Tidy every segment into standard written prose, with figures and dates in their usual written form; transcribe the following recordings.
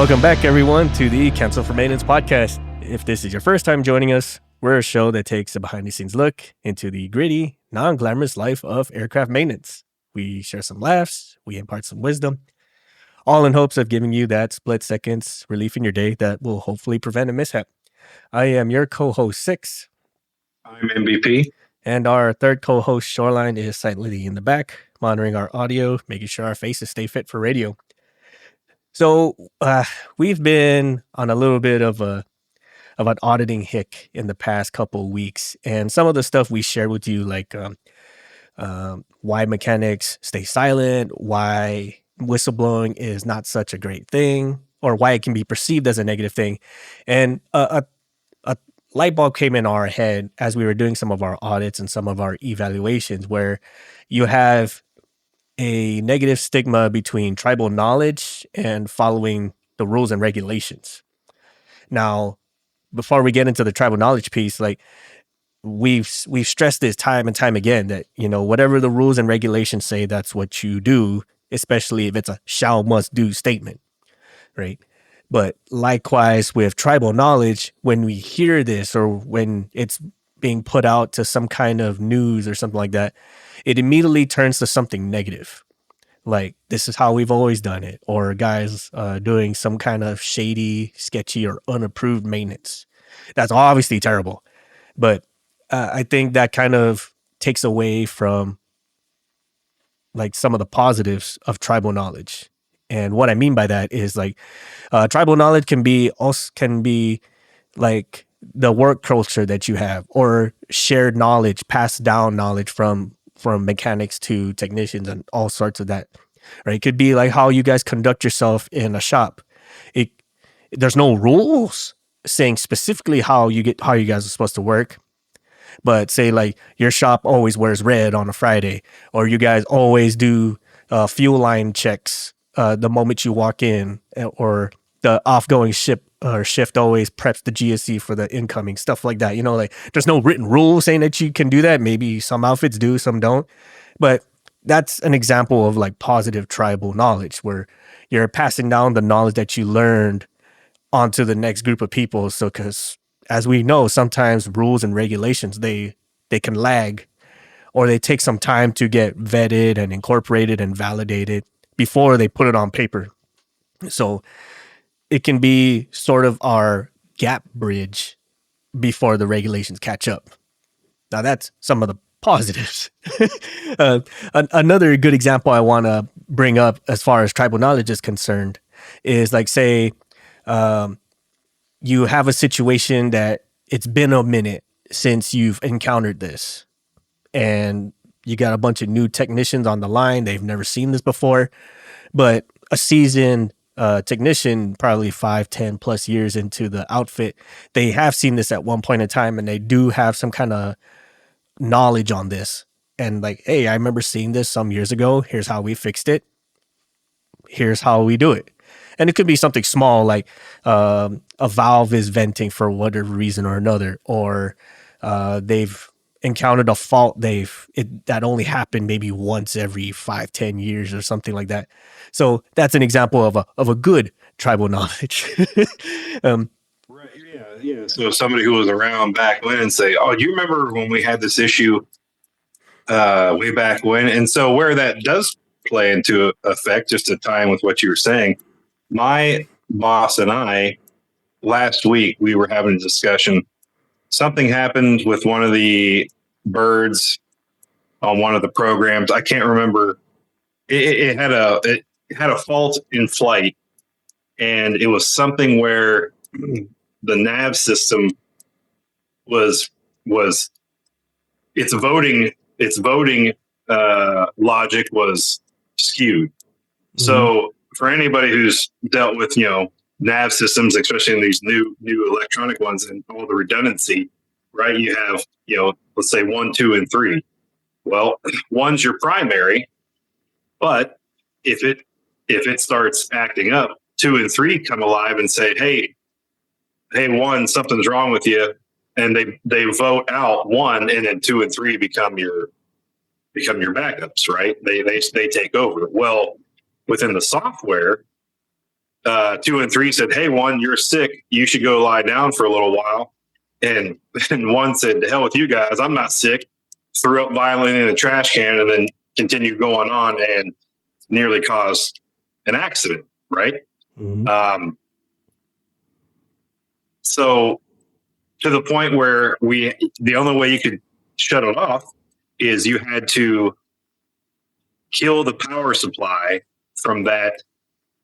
Welcome back, everyone, to the Cancel for Maintenance podcast. If this is your first time joining us, we're a show that takes a behind-the-scenes look into the gritty, non-glamorous life of aircraft maintenance. We share some laughs, we impart some wisdom, all in hopes of giving you that split seconds relief in your day that will hopefully prevent a mishap. I am your co-host, Six. I'm MVP. And our third co-host, Shoreline, is silently in the back, monitoring our audio, making sure our faces stay fit for radio. So we've been on a little bit of an auditing hick in the past couple of weeks, and some of the stuff we shared with you, like why mechanics stay silent, why whistleblowing is not such a great thing, or why it can be perceived as a negative thing. And a light bulb came in our head as we were doing some of our audits and some of our evaluations, where you have a negative stigma between tribal knowledge and following the rules and regulations. Now, before we get into the tribal knowledge piece, like we've stressed this time and time again that, you know, whatever the rules and regulations say, that's what you do, especially if it's a shall must do statement, right? But likewise with tribal knowledge, when we hear this or when it's being put out to some kind of news or something like that, it immediately turns to something negative. Like, this is how we've always done it, or guys doing some kind of shady, sketchy, or unapproved maintenance. That's obviously terrible. But I think that kind of takes away from like some of the positives of tribal knowledge. And what I mean by that is like tribal knowledge can be like the work culture that you have, or shared knowledge, passed down knowledge from mechanics to technicians and all sorts of that, right? It could be like how you guys conduct yourself in a shop. There's no rules saying specifically how you guys are supposed to work, but say like your shop always wears red on a Friday, or you guys always do fuel line checks the moment you walk in, or the offgoing shift always preps the GSC for the incoming, stuff like that. You know, like there's no written rule saying that you can do that. Maybe some outfits do, some don't. But that's an example of like positive tribal knowledge, where you're passing down the knowledge that you learned onto the next group of people. So, because as we know, sometimes rules and regulations, they can lag, or they take some time to get vetted and incorporated and validated before they put it on paper. So it can be sort of our gap bridge before the regulations catch up. Now that's some of the positives. Another good example I want to bring up as far as tribal knowledge is concerned is like, say, you have a situation that it's been a minute since you've encountered this, and you got a bunch of new technicians on the line. They've never seen this before, but a seasoned technician, probably 5-10 plus years into the outfit, they have seen this at one point in time, and they do have some kind of knowledge on this. And like, hey, I remember seeing this some years ago. Here's how we fixed it. Here's how we do it. And it could be something small, like a valve is venting for whatever reason or another, or they've encountered a fault that only happened maybe once every 5-10 years or something like that. So that's an example of a good tribal knowledge. Right. Yeah. So somebody who was around back when and say, "Oh, do you remember when we had this issue way back when?" And so where that does play into effect, just to tie in with what you were saying, my boss and I last week we were having a discussion. Something happened with one of the birds on one of the programs. I can't remember. It had a fault in flight, and it was something where the nav system was its voting logic was skewed. Mm-hmm. So for anybody who's dealt with nav systems, especially in these new electronic ones and all the redundancy, right? You have let's say 1, 2, and 3. Well, 1's your primary, but if it starts acting up, 2 and 3 come alive and say, hey, 1, something's wrong with you, and they vote out 1, and then 2 and 3 become your backups, right? They take over. Well, within the software, 2 and 3 said, "Hey, 1, you're sick. You should go lie down for a little while." And 1 said, "To hell with you guys. I'm not sick." Threw up violently in a trash can and then continued going on and nearly caused an accident. Right. Mm-hmm. So to the point where the only way you could shut it off is you had to kill the power supply from that,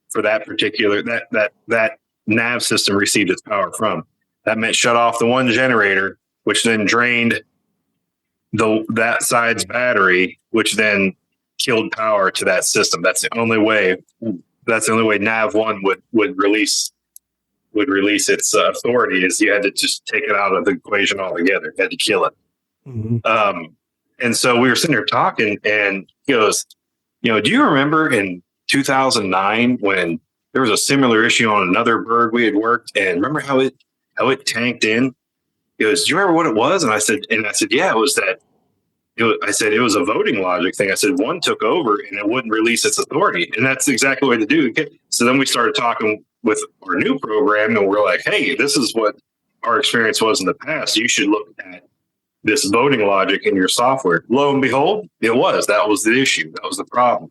for that particular, that nav system received its power from. That meant shut off the one generator, which then drained that side's battery, which then killed power to that system. That's the only way. That's the only way Nav 1 would release its authority, is you had to just take it out of the equation altogether. You had to kill it. Mm-hmm. And so we were sitting there talking, and he goes, "Do you remember in 2009 when there was a similar issue on another bird we had worked, and remember how it tanked in?" He goes, "Do you remember what it was?" And I said, "Yeah, it was that." I said, "It was a voting logic thing." I said, "One took over and it wouldn't release its authority." And that's exactly what to do. So then we started talking with our new program, and we're like, "Hey, this is what our experience was in the past. You should look at this voting logic in your software." Lo and behold, it was. That was the issue. That was the problem.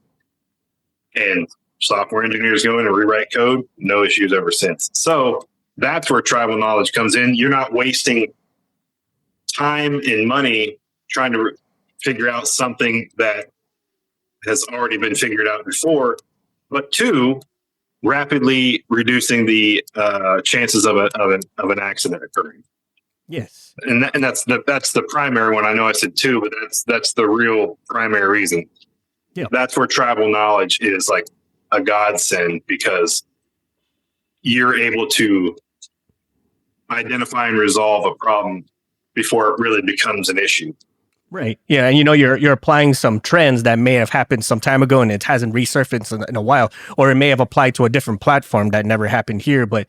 And software engineers go in and rewrite code. No issues ever since. So that's where tribal knowledge comes in. You're not wasting time and money trying to figure out something that has already been figured out before, but 2, rapidly reducing the chances of an accident occurring. Yes, and that's the primary one. I know I said 2, but that's the real primary reason. Yeah, that's where tribal knowledge is like a godsend, because you're able to identify and resolve a problem before it really becomes an issue. Right. Yeah. And you're applying some trends that may have happened some time ago and it hasn't resurfaced in a while, or it may have applied to a different platform that never happened here. But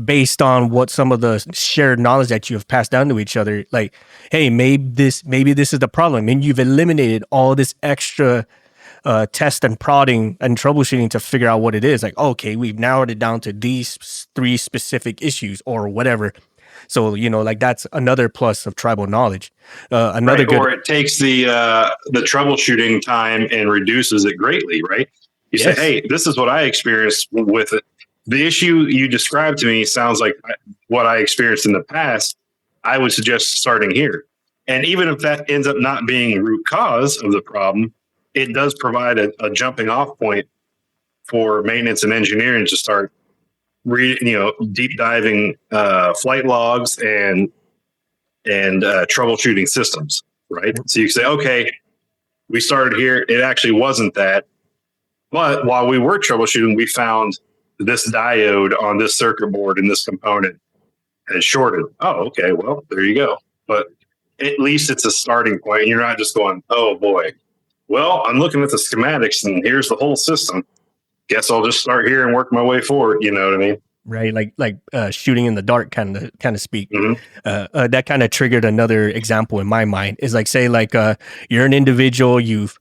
based on what some of the shared knowledge that you have passed down to each other, like, hey, maybe this is the problem. And you've eliminated all this extra test and prodding and troubleshooting to figure out what it is. Like, okay, we've narrowed it down to these 3 specific issues or whatever. So, like, that's another plus of tribal knowledge. Another good, or it takes the troubleshooting time and reduces it greatly, right? You say, "Hey, this is what I experienced with it. The issue you described to me sounds like what I experienced in the past. I would suggest starting here." And even if that ends up not being root cause of the problem, it does provide a jumping off point for maintenance and engineering to start deep diving flight logs and troubleshooting systems, right? So you say, "Okay, we started here. It actually wasn't that, but while we were troubleshooting, we found this diode on this circuit board in this component had shorted." Oh, okay, well, there you go. But at least it's a starting point. You're not just going, "Oh boy, well, I'm looking at the schematics and here's the whole system. Guess I'll just start here and work my way forward." You know what I mean? Right, like shooting in the dark kind of speak. Mm-hmm. That kind of triggered another example in my mind. Is like, say, like you're an individual, you've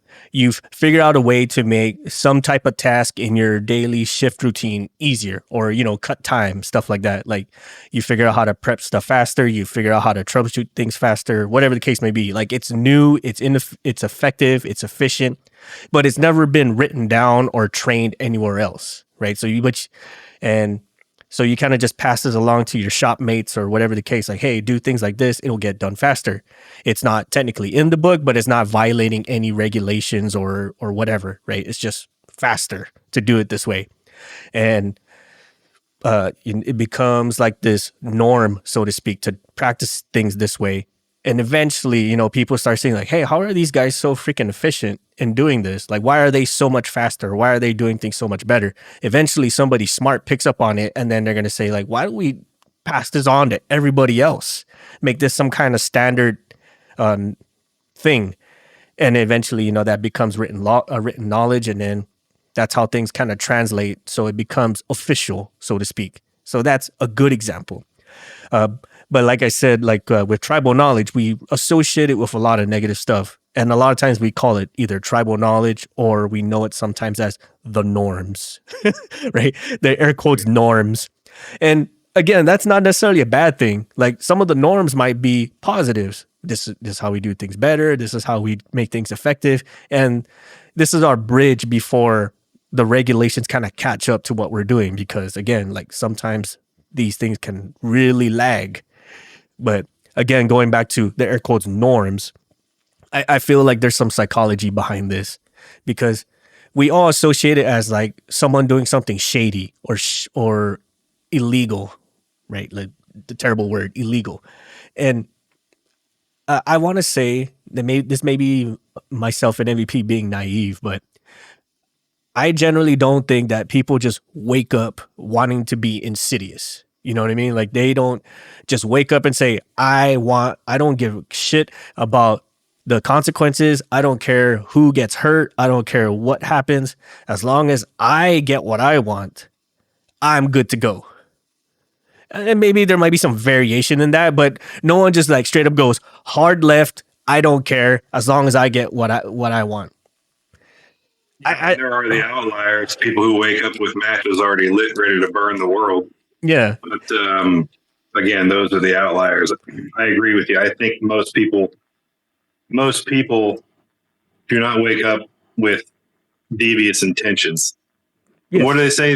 figured out a way to make some type of task in your daily shift routine easier, or cut time, stuff like that. Like, you figure out how to prep stuff faster, you figure out how to troubleshoot things faster, whatever the case may be. Like, it's new, it's effective, it's efficient, but it's never been written down or trained anywhere else, right? So you kind of just pass this along to your shop mates or whatever the case, like, "Hey, do things like this, it'll get done faster." It's not technically in the book, but it's not violating any regulations or whatever, right? It's just faster to do it this way. And it becomes like this norm, so to speak, to practice things this way. And eventually, people start saying, like, "Hey, how are these guys so freaking efficient in doing this? Like, why are they so much faster? Why are they doing things so much better?" Eventually, somebody smart picks up on it, and then they're going to say, like, "Why don't we pass this on to everybody else? Make this some kind of standard thing." And eventually, that becomes written knowledge, and then that's how things kind of translate. So it becomes official, so to speak. So that's a good example. But like I said, like with tribal knowledge, we associate it with a lot of negative stuff. And a lot of times we call it either tribal knowledge or we know it sometimes as the norms, right? The air quotes norms. And again, that's not necessarily a bad thing. Like some of the norms might be positives. This is how we do things better. This is how we make things effective. And this is our bridge before the regulations kind of catch up to what we're doing. Because again, like sometimes these things can really lag. But again, going back to the air quotes norms, I feel like there's some psychology behind this because we all associate it as like someone doing something shady or illegal, right? Like the terrible word, illegal. And I want to say that this may be myself and MVP being naive, but I generally don't think that people just wake up wanting to be insidious. You know what I mean? Like they don't just wake up and say, I don't give a shit about the consequences. I don't care who gets hurt. I don't care what happens. As long as I get what I want, I'm good to go. And maybe there might be some variation in that, but no one just like straight up goes hard left. I don't care as long as I get what I want. There are the outliers, people who wake up with matches already lit, ready to burn the world. Yeah. But again, those are the outliers. I agree with you. I think most people do not wake up with devious intentions. Yes. What do they say?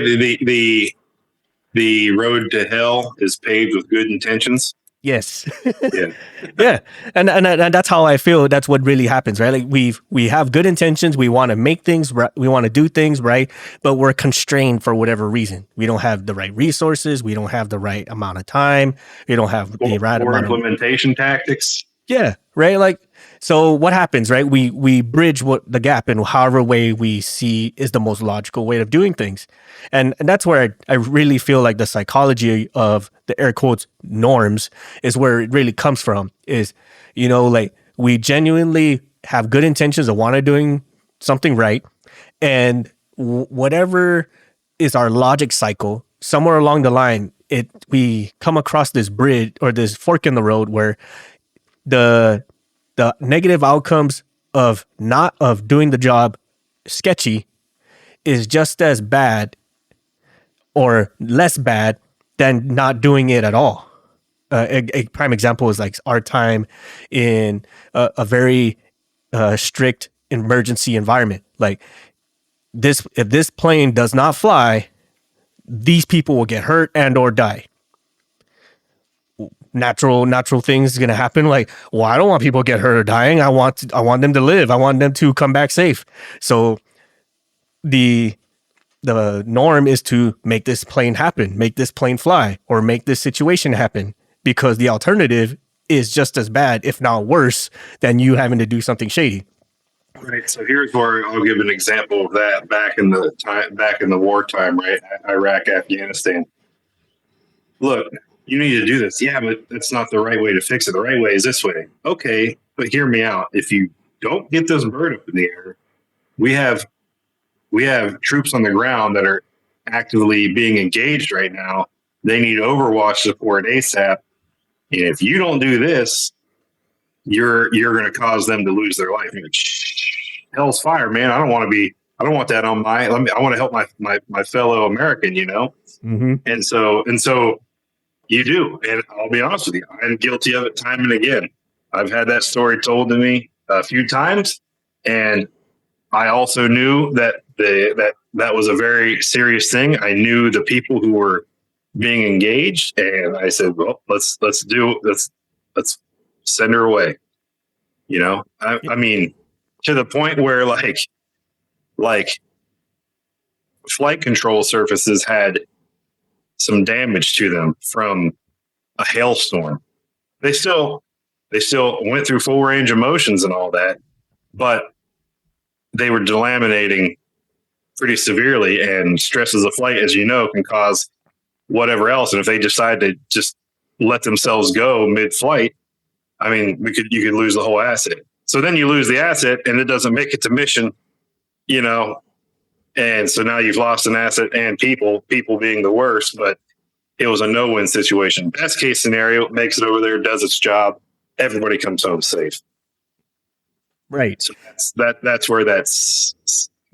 The road to hell is paved with good intentions. Yes. Yeah. Yeah. And that's how I feel. That's what really happens, right? Like we have good intentions. We want to make things right. We want to do things right, but we're constrained for whatever reason. We don't have the right resources. We don't have the right amount of time. We don't have the right amount of implementation tactics. Yeah. Right. Like, so what happens, right? We bridge the gap in however way we see is the most logical way of doing things. And that's where I really feel like the psychology of the air quotes norms is where it really comes from is, you know, like we genuinely have good intentions of want to doing something right. And whatever is our logic cycle, somewhere along the line, we come across this bridge or this fork in the road where the negative outcomes of doing the job sketchy is just as bad or less bad than not doing it at all. A prime example is like our time in a very strict emergency environment. Like if this plane does not fly, these people will get hurt and or die. Natural things is going to happen. Like, well, I don't want people to get hurt or dying. I want them to live. I want them to come back safe. So the norm is to make this plane happen, make this plane fly, or make this situation happen, because the alternative is just as bad, if not worse, than you having to do something shady. Right. So here's where I'll give an example of that back in the wartime, right? Iraq, Afghanistan. Look, you need to do this. Yeah, but that's not the right way to fix it. The right way is this way. Okay, but hear me out. If you don't get this bird up in the air, we have troops on the ground that are actively being engaged right now. They need Overwatch support ASAP. And if you don't do this, you're going to cause them to lose their life. Hell's fire, man. I don't want that on I want to help my fellow American, you know? Mm-hmm. And so you do. And I'll be honest with you, I'm guilty of it time and again. I've had that story told to me a few times. And I also knew that that was a very serious thing. I knew the people who were being engaged, and I said, well, let's send her away. You know, I mean, to the point where like flight control surfaces had some damage to them from a hailstorm. They still went through full range of motions and all that, but they were delaminating pretty severely, and stresses of flight, as you know, can cause whatever else. And if they decide to just let themselves go mid-flight, I mean, you could lose the whole asset. So then you lose the asset and it doesn't make it to mission, you know, and so now you've lost an asset and people being the worst, but it was a no-win situation. Best case scenario, makes it over there, does its job. Everybody comes home safe. Right. So that's where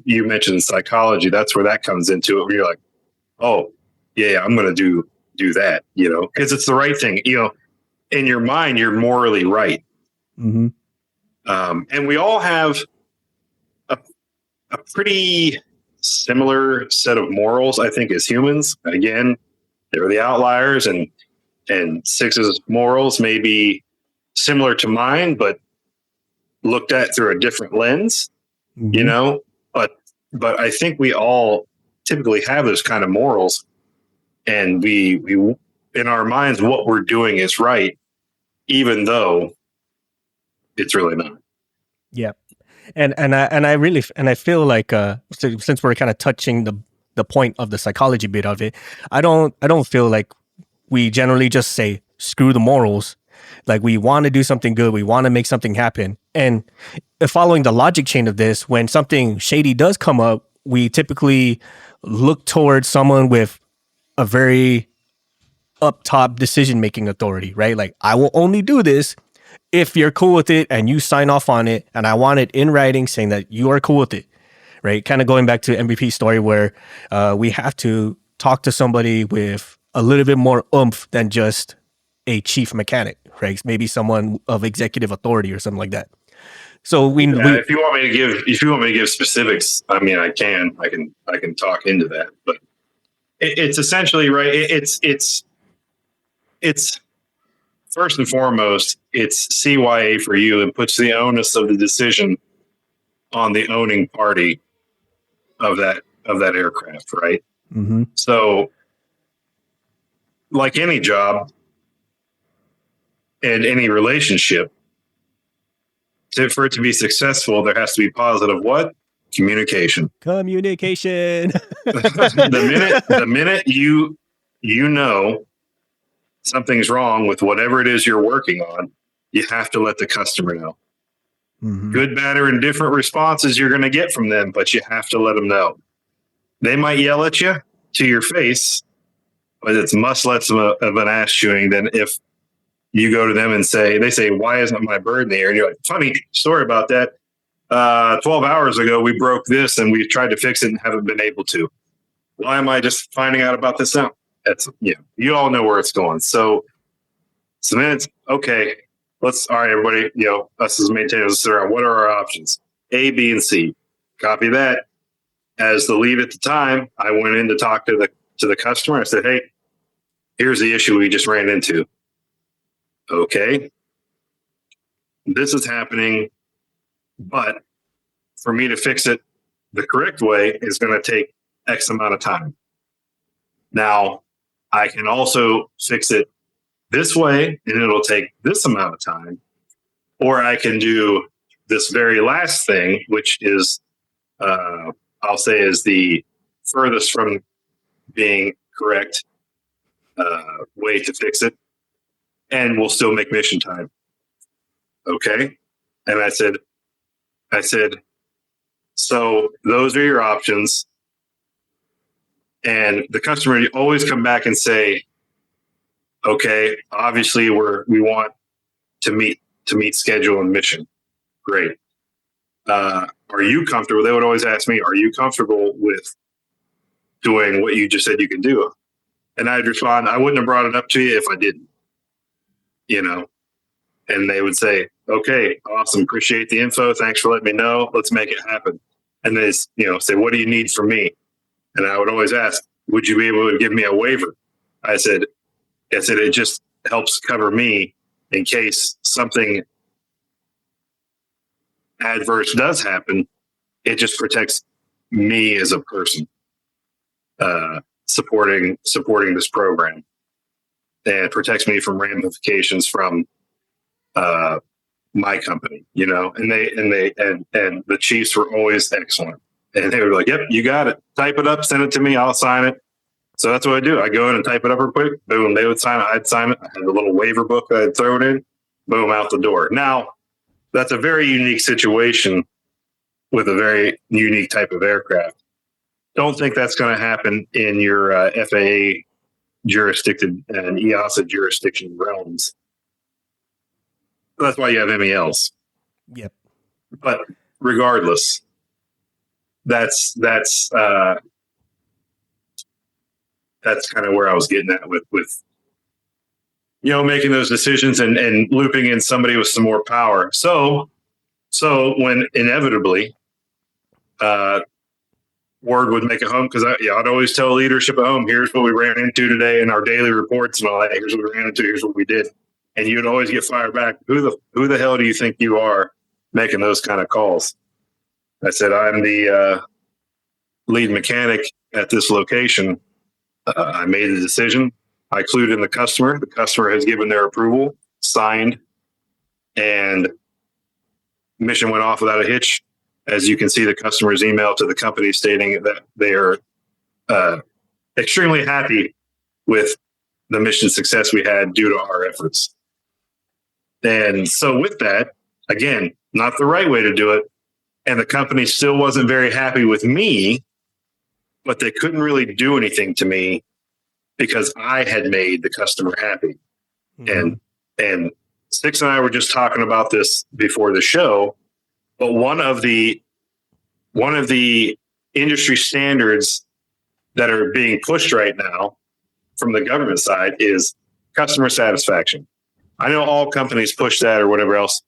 you mentioned psychology. That's where that comes into it. Where you're like, oh yeah, I'm going to do that, because it's the right thing. In your mind, you're morally right. Mm-hmm. And we all have a pretty similar set of morals, I think, as humans. Again, they're the outliers, and Six's morals may be similar to mine, but looked at through a different lens, Mm-hmm. But I think we all typically have those kind of morals, and we in our minds, what we're doing is right, even though it's really not. Yeah. And I really feel like since we're kind of touching the point of the psychology bit of it, I don't feel like we generally just say screw the morals. Like, we want to do something good, we want to make something happen, and following the logic chain of this, when something shady does come up, we typically look towards someone with a very up top decision making authority, right? Like, I will only do this if you're cool with it and you sign off on it, and I want it in writing saying that you are cool with it, right? Kind of going back to MVP's story where we have to talk to somebody with a little bit more oomph than just a chief mechanic, right? Maybe someone of executive authority or something like that. So if you want me to give specifics, I mean, I can talk into that, but it's essentially right. It's first and foremost, it's CYA for you, and puts the onus of the decision on the owning party of that aircraft, right? Mm-hmm. So, like any job and any relationship, for it to be successful, there has to be positive communication. the minute you know something's wrong with whatever it is you're working on, you have to let the customer know. Mm-hmm. Good, bad, or indifferent responses you're going to get from them, but you have to let them know. They might yell at you to your face, but it's much less of an ass chewing than if you go to them and they say, why isn't my bird in the air? And you're like, funny story about that. 12 hours ago, we broke this and we tried to fix it and haven't been able to. Why am I just finding out about this now? That's, you all know where it's going. So then it's okay. All right, everybody, us as maintainers, what are our options? A, B, and C. Copy that. As the lead at the time, I went in to talk to the customer. I said, hey, here's the issue we just ran into. Okay, this is happening, but for me to fix it the correct way is going to take X amount of time. Now, I can also fix it this way, and it'll take this amount of time. Or I can do this very last thing, which is, I'll say, is the furthest from being correct way to fix it, and we'll still make mission time. Okay. And I said, so those are your options. And the customer always come back and say, okay, obviously we want to meet schedule and mission. Great. Are you comfortable? They would always ask me, are you comfortable with doing what you just said you can do? And I'd respond, I wouldn't have brought it up to you if I didn't, and they would say, okay, awesome. Appreciate the info. Thanks for letting me know. Let's make it happen. And they, say, what do you need from me? And I would always ask, would you be able to give me a waiver? I said, it just helps cover me in case something adverse does happen. It just protects me as a person, supporting this program, and protects me from ramifications from my company, and the Chiefs were always excellent. And they were like, yep, you got it. Type it up, send it to me. I'll sign it. So that's what I do. I go in and type it up real quick. Boom, they would sign it. I'd sign it. I had a little waiver book that I'd throw it in. Boom, out the door. Now, that's a very unique situation with a very unique type of aircraft. Don't think that's going to happen in your FAA jurisdiction and EASA jurisdiction realms. That's why you have MELs. Yep. But regardless, that's kind of where I was getting at with making those decisions and looping in somebody with some more power. So when inevitably word would make it home, because I'd always tell leadership at home, here's what we ran into today in our daily reports and all that. Here's what we ran into. Here's what we did. And you'd always get fired back. Who the hell do you think you are making those kind of calls? I said, I'm the lead mechanic at this location. I made the decision. I clued in the customer. The customer has given their approval, signed, and mission went off without a hitch. As you can see, the customer's email to the company stating that they are extremely happy with the mission success we had due to our efforts. And so with that, again, not the right way to do it. And the company still wasn't very happy with me, but they couldn't really do anything to me because I had made the customer happy. Mm-hmm. And Six and I were just talking about this before the show, but one of the industry standards that are being pushed right now from the government side is customer satisfaction. I know all companies push that or whatever else,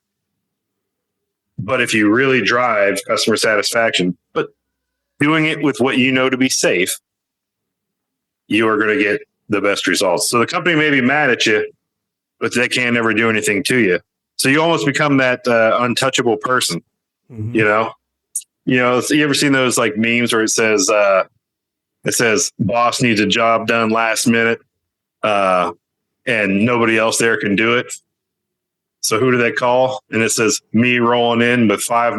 but if you really drive customer satisfaction, but doing it with what you know to be safe, you are going to get the best results. So the company may be mad at you, but they can't ever do anything to you. So you almost become that untouchable person. Mm-hmm. You ever seen those like memes where it says boss needs a job done last minute, and nobody else there can do it. So who do they call? And it says me rolling in with five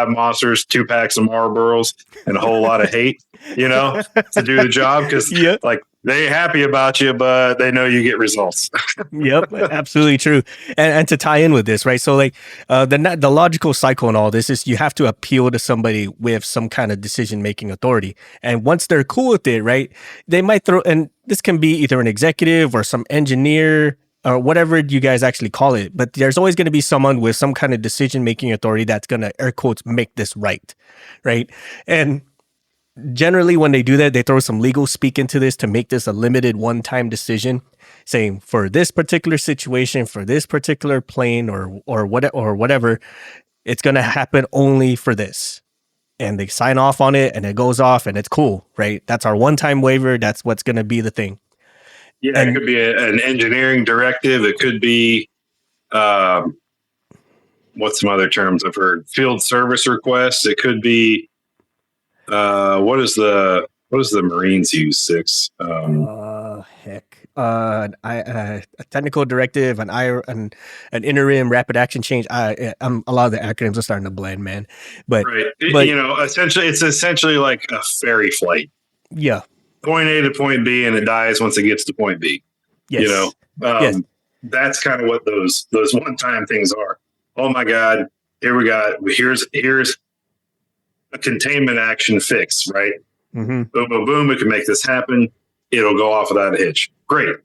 monsters, 2 packs of Marlboros, and a whole lot of hate, to do the job. Because like they ain't happy about you, but they know you get results. Yep, absolutely true. And to tie in with this, right? So like the logical cycle in all this is you have to appeal to somebody with some kind of decision-making authority. And once they're cool with it, right, they might throw, and this can be either an executive or some engineer or whatever you guys actually call it. But there's always going to be someone with some kind of decision-making authority that's going to, air quotes, make this right? And generally when they do that, they throw some legal speak into this to make this a limited one-time decision, saying for this particular situation, for this particular plane or whatever, it's going to happen only for this. And they sign off on it and it goes off and it's cool, right? That's our one-time waiver. That's what's going to be the thing. Yeah, it could be an engineering directive. It could be, what's some other terms I've heard? Field service requests. It could be, what is the Marines use? Six. A technical directive, an interim rapid action change. A lot of the acronyms are starting to blend, man. But right, it's essentially like a ferry flight. Yeah. Point A to point B, and it dies once it gets to point B. Yes. Yes. That's kind of what those one-time things are. Oh my God, here's a containment action fix, right? Mm-hmm. Boom, boom, boom. We can make this happen. It'll go off without a hitch. Great.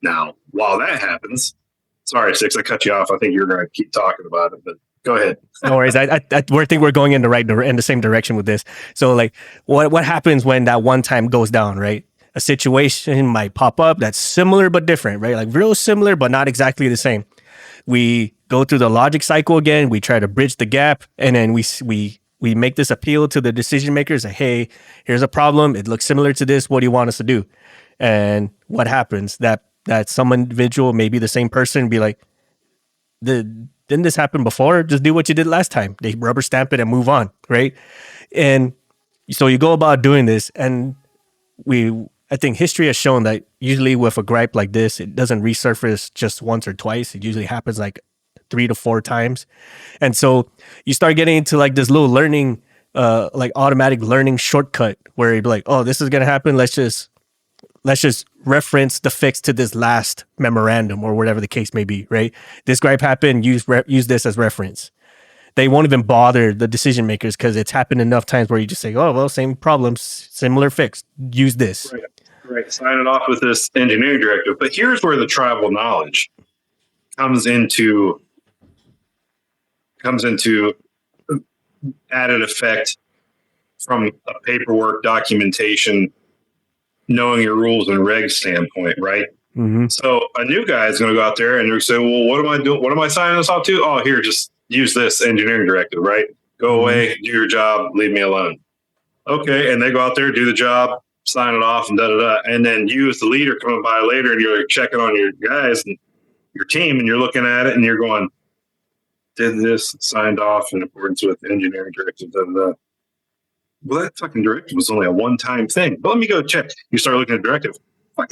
Now, while that happens, sorry, Six, I cut you off. I think you're going to keep talking about it, but go ahead. No worries. I think we're going in the same direction with this. So like what happens when that one time goes down, right? A situation might pop up that's similar but different, right? Like real similar but not exactly the same. We go through the logic cycle again. We try to bridge the gap, and then we make this appeal to the decision makers. Like, hey, here's a problem. It looks similar to this. What do you want us to do? And what happens? That some individual, maybe the same person, be like, didn't this happen before? Just do what you did last time. They rubber stamp it and move on, right? And so you go about doing this, and I think history has shown that usually with a gripe like this, it doesn't resurface just once or twice. It usually happens like 3 to 4 times. And so you start getting into like this little learning, like automatic learning shortcut where you'd be like, oh, this is going to happen. Let's just reference the fix to this last memorandum or whatever the case may be, right? This gripe happened, use this as reference. They won't even bother the decision makers because it's happened enough times where you just say, oh, well, same problems, similar fix, use this. Right. Sign it off with this engineering directive. But here's where the tribal knowledge comes into added effect from a paperwork documentation, knowing your rules and regs standpoint, right? Mm-hmm. So a new guy is going to go out there and they're say, well, what am I doing? What am I signing this off to? Oh, here, just use this engineering directive, right? Go away, do your job, leave me alone. Okay. And they go out there, do the job, sign it off, and da-da-da. And then you as the leader coming by later and you're checking on your guys and your team and you're looking at it and you're going, did this, signed off in accordance with engineering directive, da-da-da. Well, that fucking directive was only a one-time thing. But let me go check. You start looking at the directive.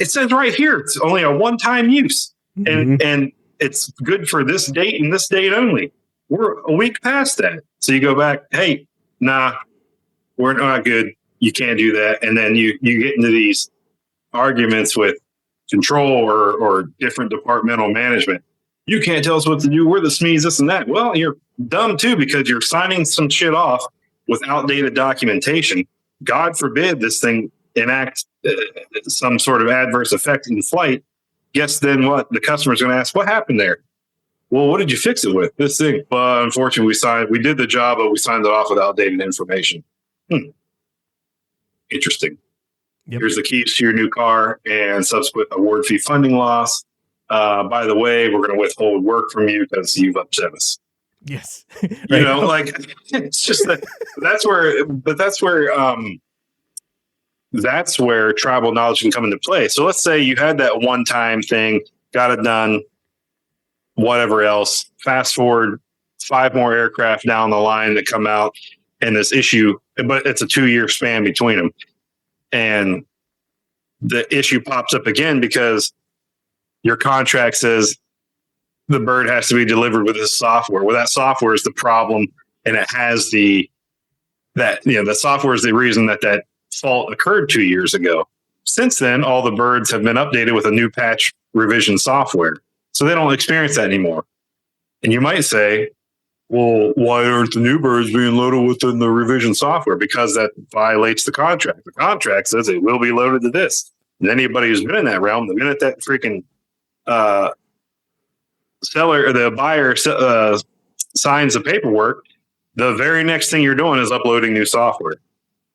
It says right here, it's only a one-time use. And it's good for this date and this date only. We're a week past that. So you go back, hey, nah, we're not good. You can't do that. And then you get into these arguments with control or different departmental management. You can't tell us what to do. We're the SMEs, this and that. Well, you're dumb too, because you're signing some shit off with outdated documentation. God forbid this thing enact some sort of adverse effect in flight. Guess then what? The customer's going to ask, what happened there? Well, what did you fix it with? This thing. But unfortunately, we did the job, but we signed it off with outdated information. Interesting. Yep. Here's the keys to your new car and subsequent award fee funding loss. By the way, we're going to withhold work from you because you've upset us. Yes. You know, like it's just that that's where tribal knowledge can come into play. So let's say you had that one-time thing, got it done, whatever else. Fast forward 5 more aircraft down the line that come out and this issue, but it's a 2-year span between them. And the issue pops up again because your contract says the bird has to be delivered with this software. Well, that software is the problem, and it has the software is the reason that fault occurred 2 years ago. Since then, all the birds have been updated with a new patch revision software, so they don't experience that anymore. And you might say, well, why aren't the new birds being loaded within the revision software? Because that violates the contract. The contract says it will be loaded to this. And anybody who's been in that realm, the minute that freaking seller or the buyer signs the paperwork, the very next thing you're doing is uploading new software.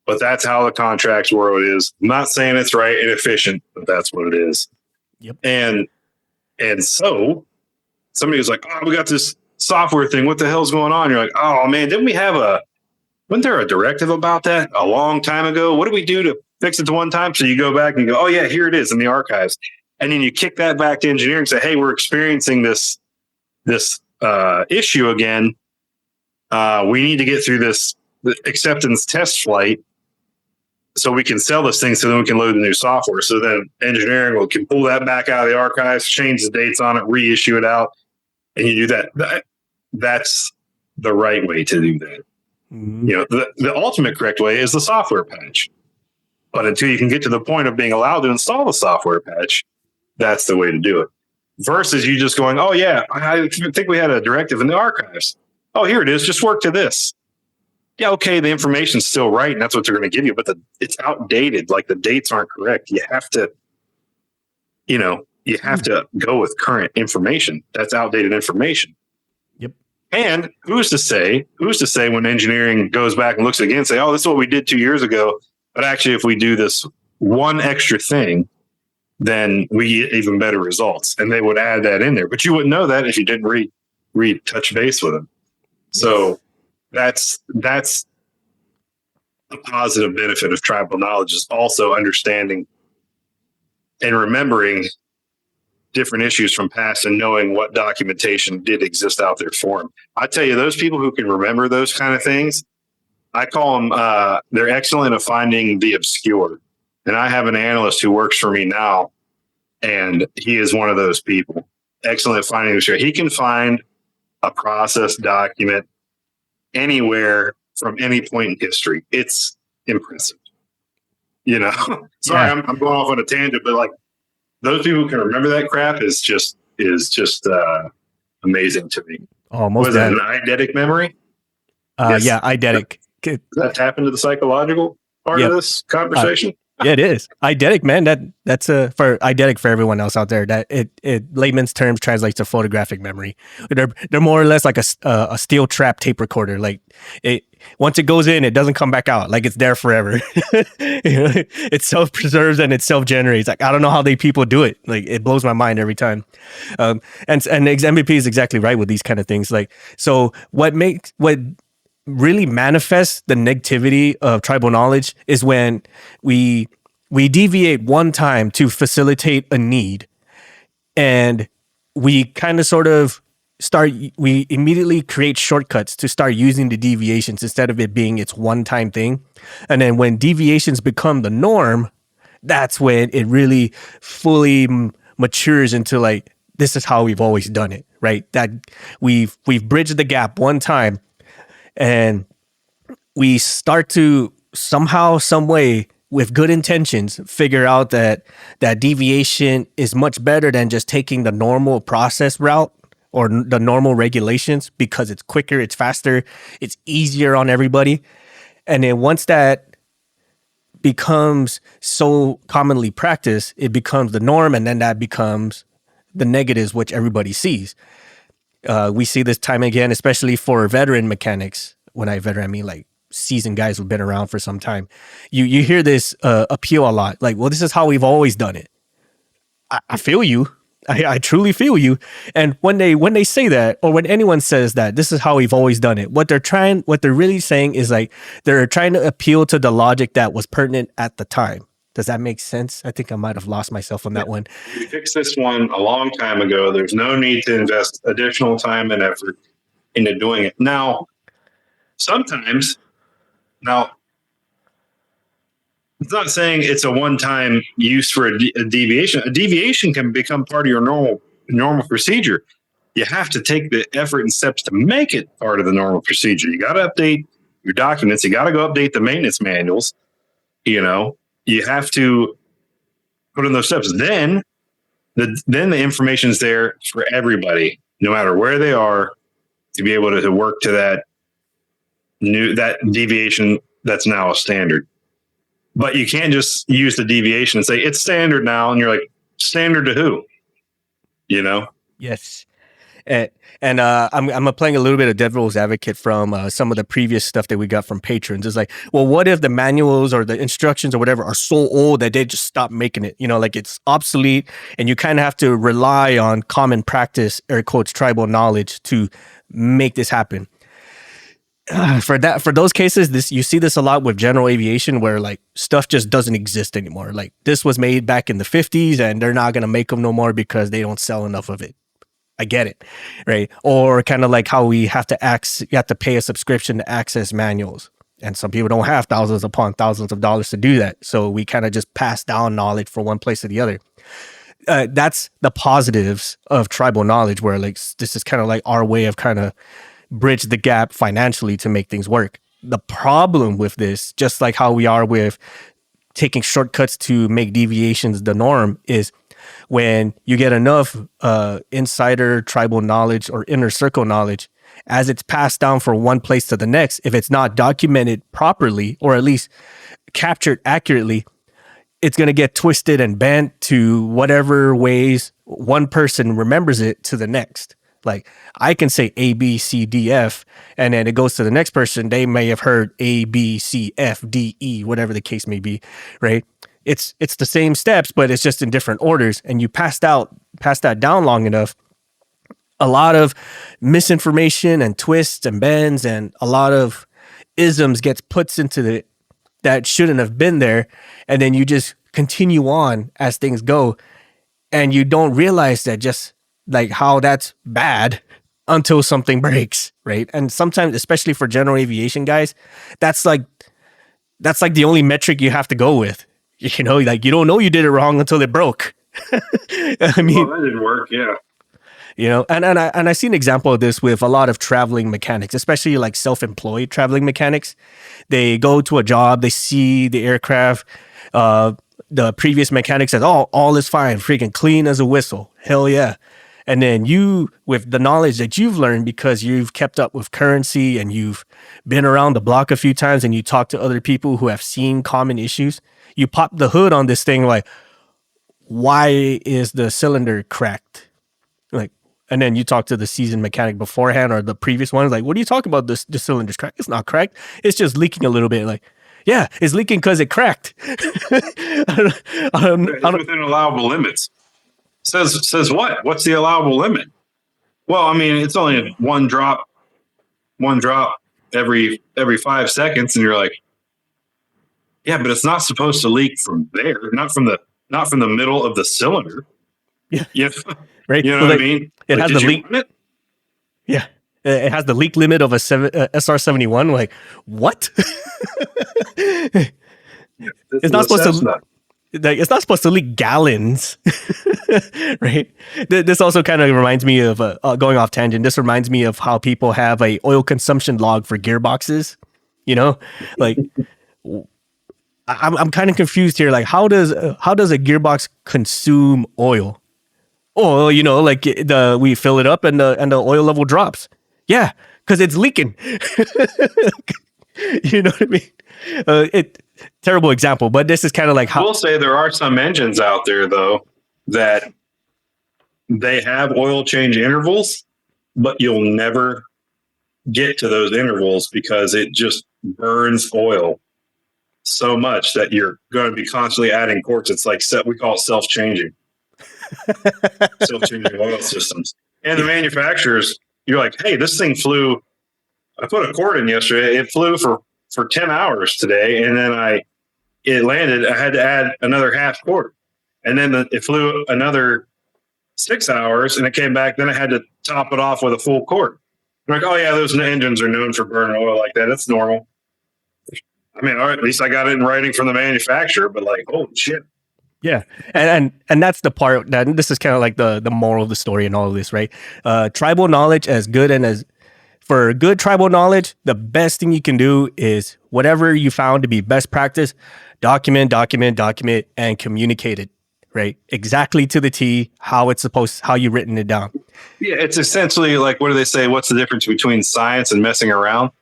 But that's how the contracts world is. I'm not saying it's right and efficient, but that's what it is. Yep. And so somebody was like, oh, we got this software thing. What the hell's going on? You're like, oh man, wasn't there a directive about that a long time ago? What did we do to fix it to one time? So you go back and you go, oh yeah, here it is in the archives. And then you kick that back to engineering and say, hey, we're experiencing this issue again. We need to get through this acceptance test flight so we can sell this thing, so then we can load the new software. So then engineering can pull that back out of the archives, change the dates on it, reissue it out, and you do that. That's the right way to do that. Mm-hmm. You know, the ultimate correct way is the software patch. But until you can get to the point of being allowed to install the software patch, that's the way to do it. Versus you just going, oh yeah, I think we had a directive in the archives. Oh, here it is. Just work to this. Yeah, okay, the information's still right, and that's what they're going to give you, but it's outdated. Like the dates aren't correct. You have to go with current information. That's outdated information. Yep. And who's to say when engineering goes back and looks again and say, oh, this is what we did 2 years ago, but actually if we do this one extra thing, then we get even better results. And they would add that in there. But you wouldn't know that if you didn't touch base with them. So that's a positive benefit of tribal knowledge, is also understanding and remembering different issues from past and knowing what documentation did exist out there for them. I tell you, those people who can remember those kind of things, I call them, they're excellent at finding the obscure. And I have an analyst who works for me now, and he is one of those people. Excellent at finding the obscure. He can find a process document anywhere from any point in history. It's impressive. You know, sorry, yeah. I'm going off on a tangent, but like those people who can remember that crap is just amazing to me. Almost. Was that an eidetic memory? Yes. Yeah, eidetic. Does that tap into the psychological part of this conversation? Yeah, it is. Eidetic, man. That's for eidetic for everyone else out there. That it layman's terms translates to photographic memory. They're more or less like a steel trap tape recorder. Like it once it goes in, it doesn't come back out. Like it's there forever. It self preserves and it self generates. Like I don't know how people do it. Like it blows my mind every time. And MVP is exactly right with these kind of things. Like so, what really manifests the negativity of tribal knowledge is when we deviate one time to facilitate a need, and we kind of sort of we immediately create shortcuts to start using the deviations instead of it being its one time thing. And then when deviations become the norm, that's when it really fully matures into like, this is how we've always done it, right? That we've bridged the gap one time, and we start to somehow, some way, with good intentions, figure out that deviation is much better than just taking the normal process route or the normal regulations, because it's quicker, it's faster, it's easier on everybody. And then once that becomes so commonly practiced, it becomes the norm, and then that becomes the negatives, which everybody sees. We see this time again, especially for veteran mechanics. When I veteran, I mean like seasoned guys who've been around for some time. You hear this appeal a lot, like, well, this is how we've always done it. I feel you. I truly feel you. And when they say that, or when anyone says that this is how we've always done it, what they're really saying is like they're trying to appeal to the logic that was pertinent at the time. Does that make sense? I think I might have lost myself on that one. We fixed this one a long time ago. There's no need to invest additional time and effort into doing it. Now, sometimes, it's not saying it's a one-time use for a deviation. A deviation can become part of your normal procedure. You have to take the effort and steps to make it part of the normal procedure. You got to update your documents. You got to go update the maintenance manuals. You have to put in those steps. Then the information is there for everybody, no matter where they are, to be able to work to that deviation that's now a standard. But you can't just use the deviation and say it's standard now, and you're like, standard to who? Yes. And I'm playing a little bit of devil's advocate from some of the previous stuff that we got from patrons. It's like, well, what if the manuals or the instructions or whatever are so old that they just stop making it? Like it's obsolete, and you kind of have to rely on common practice, air quotes, tribal knowledge to make this happen. For those cases, you see this a lot with general aviation, where like stuff just doesn't exist anymore. Like this was made back in the 50s, and they're not going to make them no more because they don't sell enough of it. I get it, right? Or kind of like how you have to pay a subscription to access manuals, and some people don't have thousands upon thousands of dollars to do that. So we kind of just pass down knowledge from one place to the other. That's the positives of tribal knowledge, where like this is kind of like our way of kind of bridge the gap financially to make things work. The problem with this, just like how we are with taking shortcuts to make deviations the norm, is when you get enough insider tribal knowledge or inner circle knowledge, as it's passed down from one place to the next, if it's not documented properly, or at least captured accurately, it's going to get twisted and bent to whatever ways one person remembers it to the next. Like I can say A, B, C, D, F, and then it goes to the next person. They may have heard A, B, C, F, D, E, whatever the case may be, right? It's the same steps, but it's just in different orders. And you pass that down long enough, a lot of misinformation and twists and bends and a lot of isms gets put into that shouldn't have been there. And then you just continue on as things go, and you don't realize that just like how that's bad until something breaks, right? And sometimes, especially for general aviation guys, that's like the only metric you have to go with. Like you don't know you did it wrong until it broke. I mean, that didn't work. Yeah. And I see an example of this with a lot of traveling mechanics, especially like self-employed traveling mechanics. They go to a job, they see the aircraft, the previous mechanic says, "Oh, all is fine, freaking clean as a whistle." Hell yeah. And then you, with the knowledge that you've learned because you've kept up with currency and you've been around the block a few times and you talk to other people who have seen common issues, you pop the hood on this thing, like, why is the cylinder cracked? Like, and then you talk to the seasoned mechanic beforehand or the previous one, like, what are you talking about? The cylinder's cracked. It's not cracked. It's just leaking a little bit. Like, yeah, it's leaking because it cracked. It's within allowable limits. Says what? What's the allowable limit? Well, I mean, it's only one drop every 5 seconds, and you're like, yeah, but it's not supposed to leak from there, not from the middle of the cylinder. Yeah. Right. You know what I mean? It has the leak. Yeah. It has the leak limit of a SR71. Like, what? It's not supposed to. It's not supposed to leak gallons, right? This also kind of reminds me of going off tangent. This reminds me of how people have a oil consumption log for gearboxes. You know, like I'm kind of confused here. Like, how does a gearbox consume oil? Oh, you know, like we fill it up and the oil level drops. Yeah, because it's leaking. You know what I mean? Terrible example, but this is kind of like how. I will say there are some engines out there though that they have oil change intervals, but you'll never get to those intervals because it just burns oil so much that you're going to be constantly adding quarts. It's like we call it self-changing oil systems. And the manufacturers, you're like, hey, this thing flew. I put a quart in yesterday. It flew for 10 hours today. And then it landed. I had to add another half quart. And then it flew another 6 hours and it came back. Then I had to top it off with a full quart. I'm like, oh yeah, those engines are known for burning oil like that. That's normal. I mean, all right, at least I got it in writing from the manufacturer, but like, holy shit. Yeah. And that's the part that this is kind of like the moral of the story and all of this, right? Tribal knowledge for good tribal knowledge, the best thing you can do is whatever you found to be best practice, document, and communicate it, right? Exactly to the T, how you've written it down. Yeah. It's essentially like, what do they say? What's the difference between science and messing around?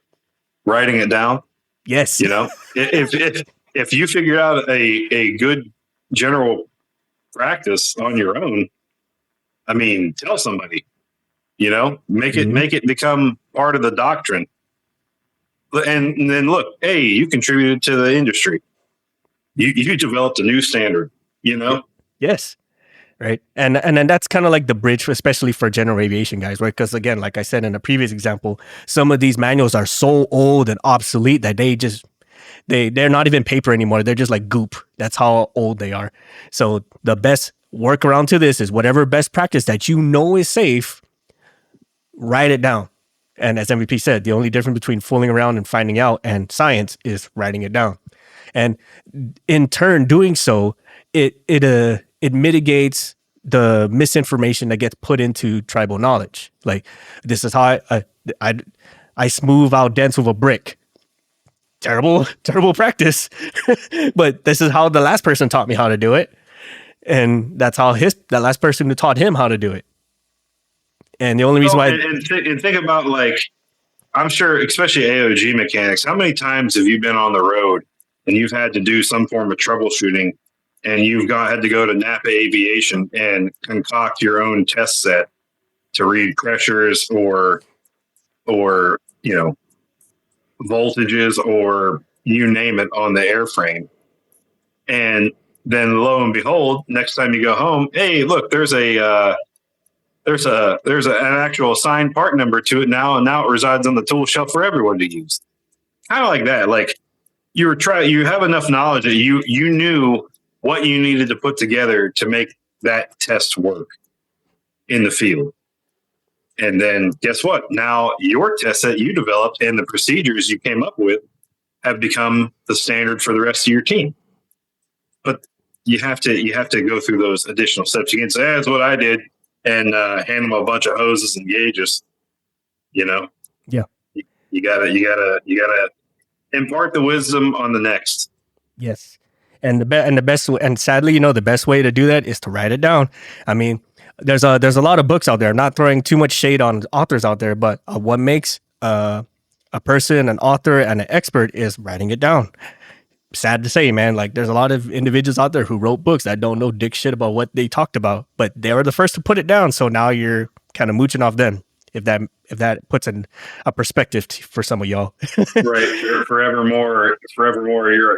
Writing it down. Yes. You know, if you figured out a good general practice on your own, I mean, tell somebody, you know, make it become part of the doctrine. And then look, hey, you contributed to the industry. You developed a new standard, you know? Yes. Right. And then that's kind of like the bridge, especially for general aviation guys, right? Because again, like I said in a previous example, some of these manuals are so old and obsolete that they're not even paper anymore. They're just like goop. That's how old they are. So the best workaround to this is whatever best practice that you know is safe, write it down. And as MVP said, the only difference between fooling around and finding out and science is writing it down. And in turn, doing so, it mitigates the misinformation that gets put into tribal knowledge. Like, this is how I smooth out dents with a brick. Terrible practice. But this is how the last person taught me how to do it. And that's how that last person who taught him how to do it. And the only reason why... And think about, like, I'm sure, especially AOG mechanics, how many times have you been on the road and you've had to do some form of troubleshooting and had to go to Napa Aviation and concoct your own test set to read pressures or you know, voltages or you name it on the airframe. And then lo and behold, next time you go home, hey, look, there's an actual assigned part number to it now, and now it resides on the tool shelf for everyone to use. Kind of like that. Like, you have enough knowledge that you knew what you needed to put together to make that test work in the field. And then guess what? Now your test set you developed and the procedures you came up with have become the standard for the rest of your team. But you have to go through those additional steps. You can say, that's what I did, and hand them a bunch of hoses and gauges, you know? Yeah. You gotta impart the wisdom on the next. Yes. And the best, and sadly, you know, the best way to do that is to write it down. I mean, there's a lot of books out there. I'm not throwing too much shade on authors out there, but what makes a person, an author, and an expert is writing it down. sad to say, man, like there's a lot of individuals out there who wrote books that don't know dick shit about what they talked about, but they were the first to put it down. So now you're kind of mooching off them. If that puts in a perspective for some of y'all. Right. You're forevermore,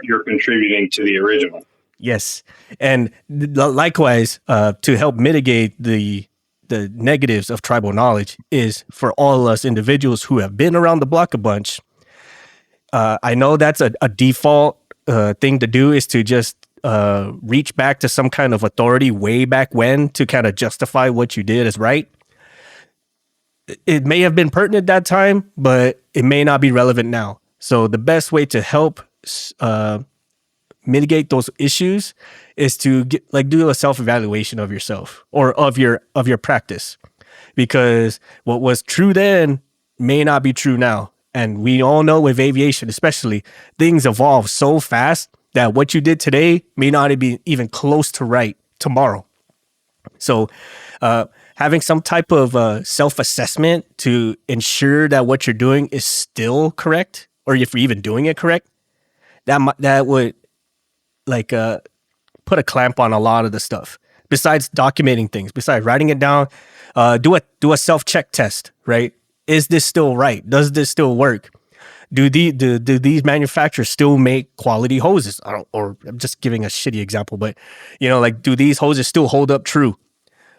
you're contributing to the original. Yes. And likewise, to help mitigate the negatives of tribal knowledge is for all us individuals who have been around the block a bunch. I know that's a default thing to do, is to just reach back to some kind of authority way back when to kind of justify what you did as right. It may have been pertinent that time, but it may not be relevant now. So the best way to help mitigate those issues is to do a self-evaluation of yourself or of your practice, because what was true then may not be true now. And we all know with aviation, especially, things evolve so fast that what you did today may not be even close to right tomorrow. So having some type of self-assessment to ensure that what you're doing is still correct, or if you're even doing it correct, that would put a clamp on a lot of the stuff. Besides documenting things, besides writing it down, do a self-check test, right? Is this still right? Does this still work? Do these manufacturers still make quality hoses? Or I'm just giving a shitty example, but do these hoses still hold up true?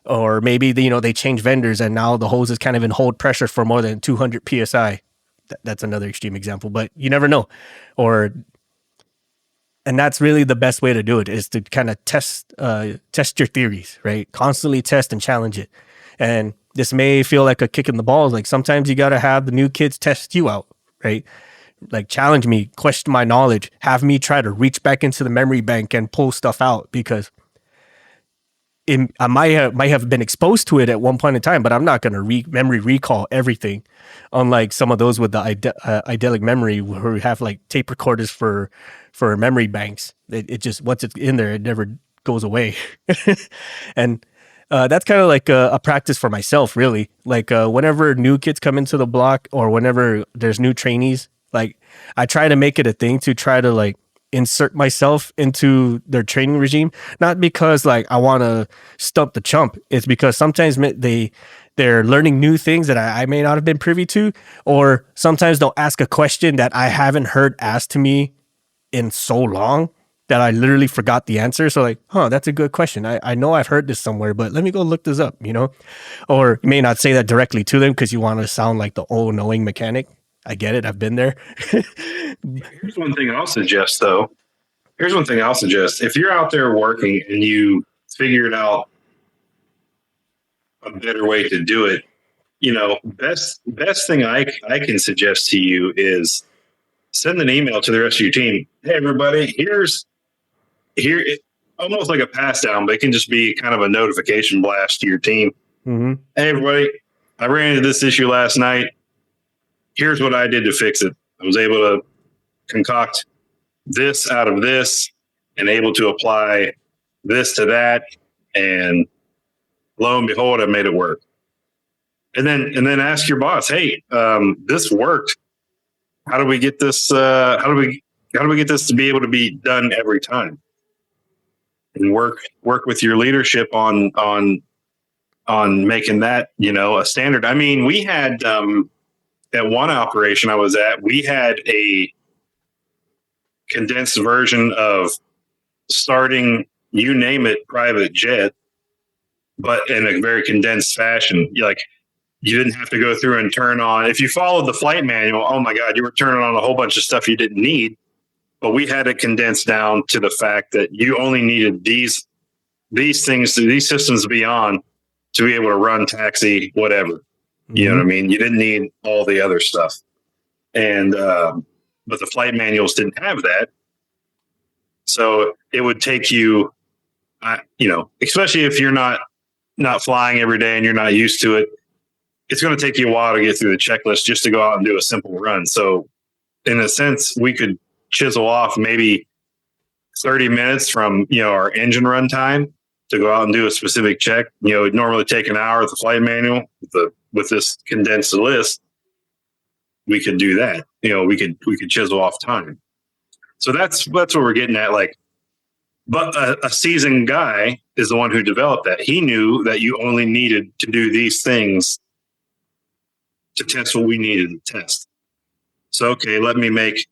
Or maybe they change vendors and now the hose is kind of in hold pressure for more than 200 psi. That's another extreme example, but you never know. And that's really the best way to do it, is to kind of test your theories, right? Constantly test and challenge it. And this may feel like a kick in the balls. Like sometimes you got to have the new kids test you out, right? Like challenge me, question my knowledge, have me try to reach back into the memory bank and pull stuff out, because I might have been exposed to it at one point in time, but I'm not going to memory recall everything. Unlike some of those with the idyllic memory, who have like tape recorders for memory banks. It just, once it's in there, it never goes away. And that's kind of like a practice for myself, really. Like whenever new kids come into the block, or whenever there's new trainees, like I try to make it a thing to try to like insert myself into their training regime, not because like I want to stump the chump. It's because sometimes they're learning new things that I may not have been privy to, or sometimes they'll ask a question that I haven't heard asked to me in so long that I literally forgot the answer. So like, that's a good question. I know I've heard this somewhere, but let me go look this up, Or you may not say that directly to them because you want to sound like the all-knowing mechanic. I get it. I've been there. Here's one thing I'll suggest, though. If you're out there working and you figured out a better way to do it, best thing I can suggest to you is send an email to the rest of your team. Hey, everybody, here, almost like a pass down, but it can just be kind of a notification blast to your team. Mm-hmm. Hey, everybody, I ran into this issue last night. Here's what I did to fix it. I was able to concoct this out of this and able to apply this to that. And lo and behold, I made it work. And then ask your boss, hey, this worked. How do we get this? How do we get this to be able to be done every time? And work with your leadership on making that, a standard. I mean, we had, at one operation I was at, we had a condensed version of starting, you name it, private jet, but in a very condensed fashion. You didn't have to go through and turn on. If you followed the flight manual, oh my God, you were turning on a whole bunch of stuff you didn't need. But we had it condensed down to the fact that you only needed these things, these systems to be on to be able to run, taxi, whatever. You know what I mean? You didn't need all the other stuff. And, but the flight manuals didn't have that. So it would take you, especially if you're not flying every day and you're not used to it, it's going to take you a while to get through the checklist just to go out and do a simple run. So in a sense, we could chisel off maybe 30 minutes from, our engine run time to go out and do a specific check. It'd normally take an hour with the flight manual. With this condensed list, we could do that. We could chisel off time. So that's what we're getting at. Like, but a seasoned guy is the one who developed that. He knew that you only needed to do these things to test what we needed to test. So, okay, let me make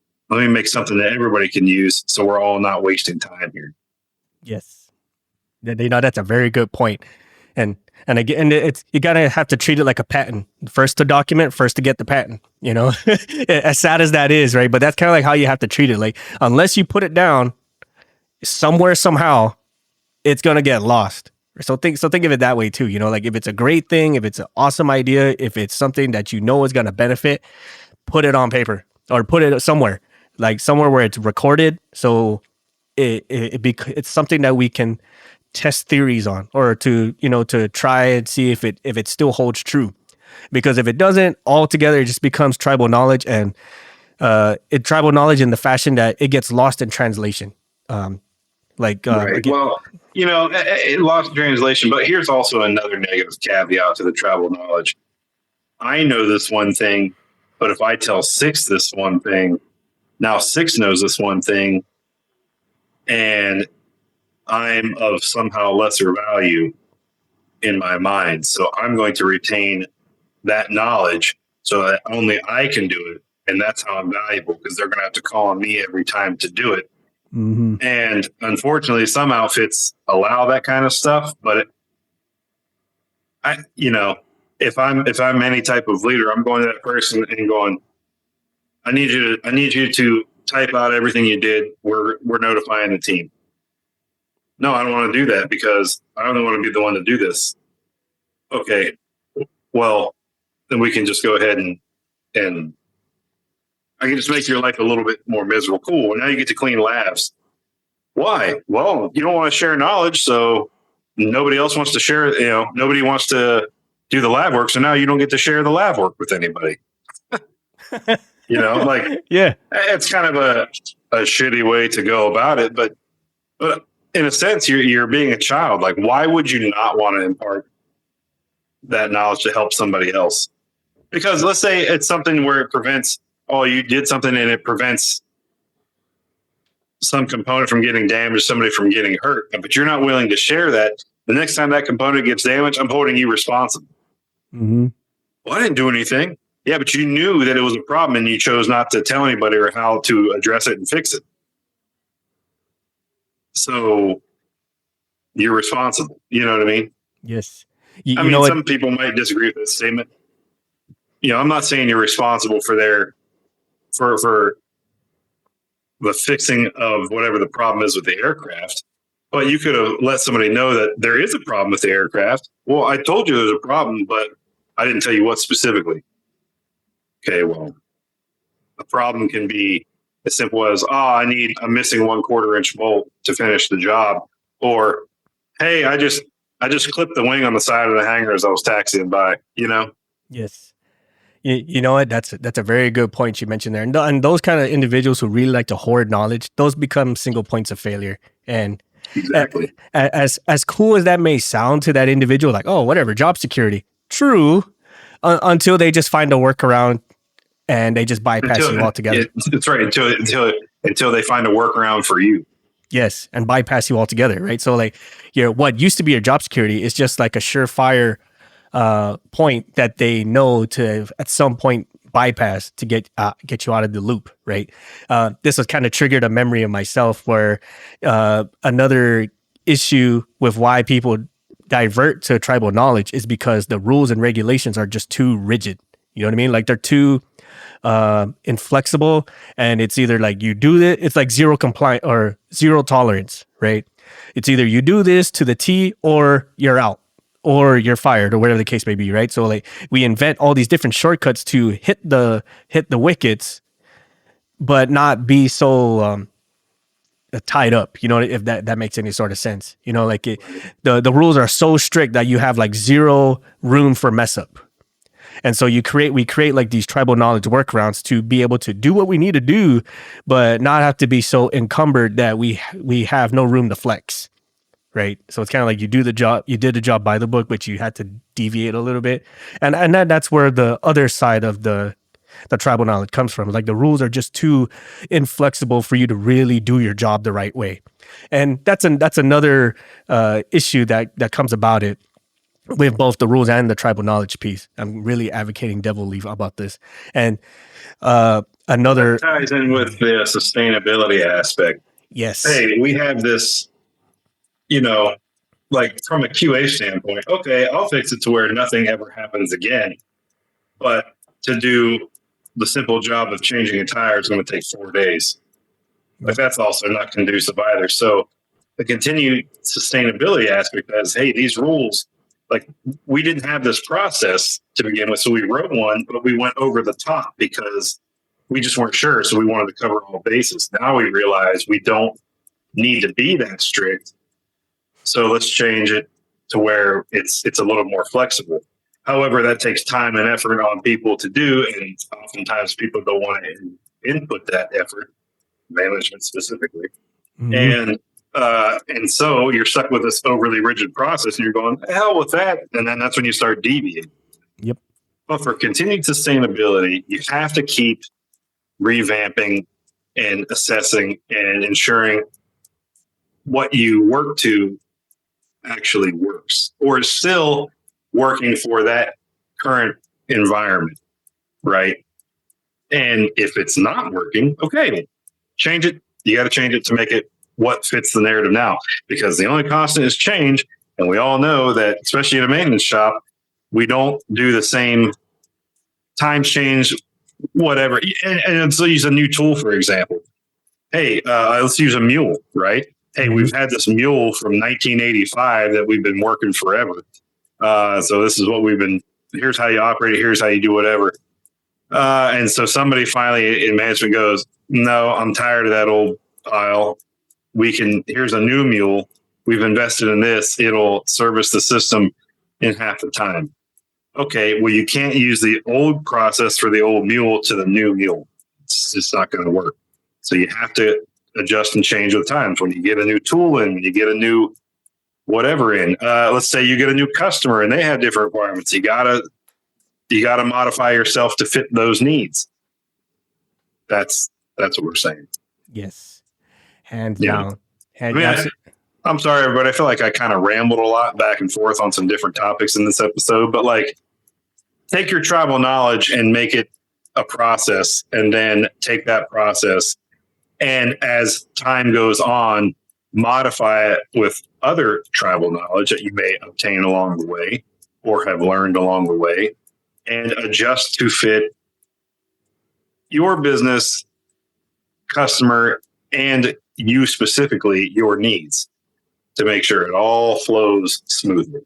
something that everybody can use, so we're all not wasting time here. Yes, that's a very good point. And again, it's, you gotta have to treat it like a patent. First to document, first to get the patent. As sad as that is, right? But that's kind of like how you have to treat it. Like, unless you put it down somewhere somehow, it's gonna get lost. So think of it that way too. Like, if it's a great thing, if it's an awesome idea, if it's something that is gonna benefit, put it on paper or put it somewhere, like somewhere where it's recorded. So it's something that we can test theories on, or to try and see if it still holds true. Because if it doesn't, altogether it just becomes tribal knowledge, and tribal knowledge in the fashion that it gets lost in translation. Right. Again, well, it lost in translation, but here's also another negative caveat to the tribal knowledge. I know this one thing, but if I tell 6 this one thing, now 6 knows this one thing, and I'm of somehow lesser value in my mind. So I'm going to retain that knowledge so that only I can do it. And that's how I'm valuable, because they're going to have to call on me every time to do it. Mm-hmm. And unfortunately, some outfits allow that kind of stuff. But if I'm any type of leader, I'm going to that person and going, I need you to type out everything you did. We're notifying the team. No, I don't want to do that because I only want to be the one to do this. Okay, well, then we can just go ahead and I can just make your life a little bit more miserable. Cool. Now you get to clean labs. Why? Well, you don't want to share knowledge, so nobody else wants to share. Nobody wants to do the lab work, so now you don't get to share the lab work with anybody. Yeah, it's kind of a shitty way to go about it, but in a sense, you're being a child. Like, why would you not want to impart that knowledge to help somebody else? Because let's say it's something where it prevents, you did something and it prevents some component from getting damaged, somebody from getting hurt, but you're not willing to share that. The next time that component gets damaged, I'm holding you responsible. Mm-hmm. Well, I didn't do anything. Yeah, but you knew that it was a problem and you chose not to tell anybody or how to address it and fix it. So you're responsible. You know what I mean? Yes. Some people might disagree with that statement. I'm not saying you're responsible for for the fixing of whatever the problem is with the aircraft, but you could have let somebody know that there is a problem with the aircraft. Well, I told you there's a problem, but I didn't tell you what specifically. Okay, well, a problem can be as simple as, I'm missing 1/4 inch bolt to finish the job. Or, hey, I just clipped the wing on the side of the hangar as I was taxiing by, Yes. You know what? That's a very good point you mentioned there. And those kind of individuals who really like to hoard knowledge, those become single points of failure. And exactly, as cool as that may sound to that individual, like, oh, whatever, job security. True. Until they just find a workaround and they just bypass you altogether. That's right. Until they find a workaround for you. Yes, and bypass you altogether, right? So, like, what used to be your job security is just like a surefire point that they know to at some point bypass to get you out of the loop, right? This has kind of triggered a memory of myself where another issue with why people divert to tribal knowledge is because the rules and regulations are just too rigid. You know what I mean? Like, they're too inflexible, and it's either like you do it, it's like zero compliance or zero tolerance, right? It's either you do this to the T or you're out or you're fired or whatever the case may be, right? So, like, we invent all these different shortcuts to hit the wickets, but not be so tied up, if that makes any sort of sense. Like, the rules are so strict that you have like zero room for mess up. And so we create like these tribal knowledge workarounds to be able to do what we need to do, but not have to be so encumbered that we have no room to flex, right? So it's kind of like you did the job by the book, but you had to deviate a little bit. And that's where the other side of the the tribal knowledge comes from. Like the rules are just too inflexible for you to really do your job the right way. And that's another issue that comes about it with both the rules and the tribal knowledge piece. I'm really advocating devilly about this. And another that ties in with the sustainability aspect. Yes. Hey, we have this, you know, like from a QA standpoint, okay, I'll fix it to where nothing ever happens again. But to do the simple job of changing a tire is going to take 4 days. But that's also not conducive either. So the continued sustainability aspect is, hey, these rules, like we didn't have this process to begin with. So we wrote one, but we went over the top because we just weren't sure. So we wanted to cover all bases. Now we realize we don't need to be that strict. So let's change it to where it's a little more flexible. However, that takes time and effort on people to do. And oftentimes people don't want to input that effort, management specifically. Mm-hmm. And so you're stuck with this overly rigid process and you're going, hell with that. And then that's when you start deviating. Yep. But for continued sustainability, you have to keep revamping and assessing and ensuring what you work to actually works or is still working for that current environment, right? And if it's not working, okay, change it. You got to change it to make it what fits the narrative now, because the only constant is change. And we all know that, especially in a maintenance shop, we don't do the same time change, whatever. And so use a new tool, for example. Hey, let's use a mule, right? Hey, we've had this mule from 1985 that we've been working forever. So this is what here's how you operate it. Here's how you do whatever. And so somebody finally in management goes, no, I'm tired of that old pile. Here's a new mule. We've invested in this. It'll service the system in half the time. Okay, well, you can't use the old process for the old mule to the new mule. It's just not going to work. So you have to adjust and change with times. When you get a new tool in, when you get a new whatever in, let's say you get a new customer and they have different requirements. You gotta modify yourself to fit those needs. That's what we're saying. Yes, hands down. I'm sorry, everybody. I feel like I kind of rambled a lot back and forth on some different topics in this episode, but like, take your tribal knowledge and make it a process, and then take that process, and as time goes on, modify it with other tribal knowledge that you may obtain along the way or have learned along the way, and adjust to fit your business, customer, and you specifically, your needs, to make sure it all flows smoothly.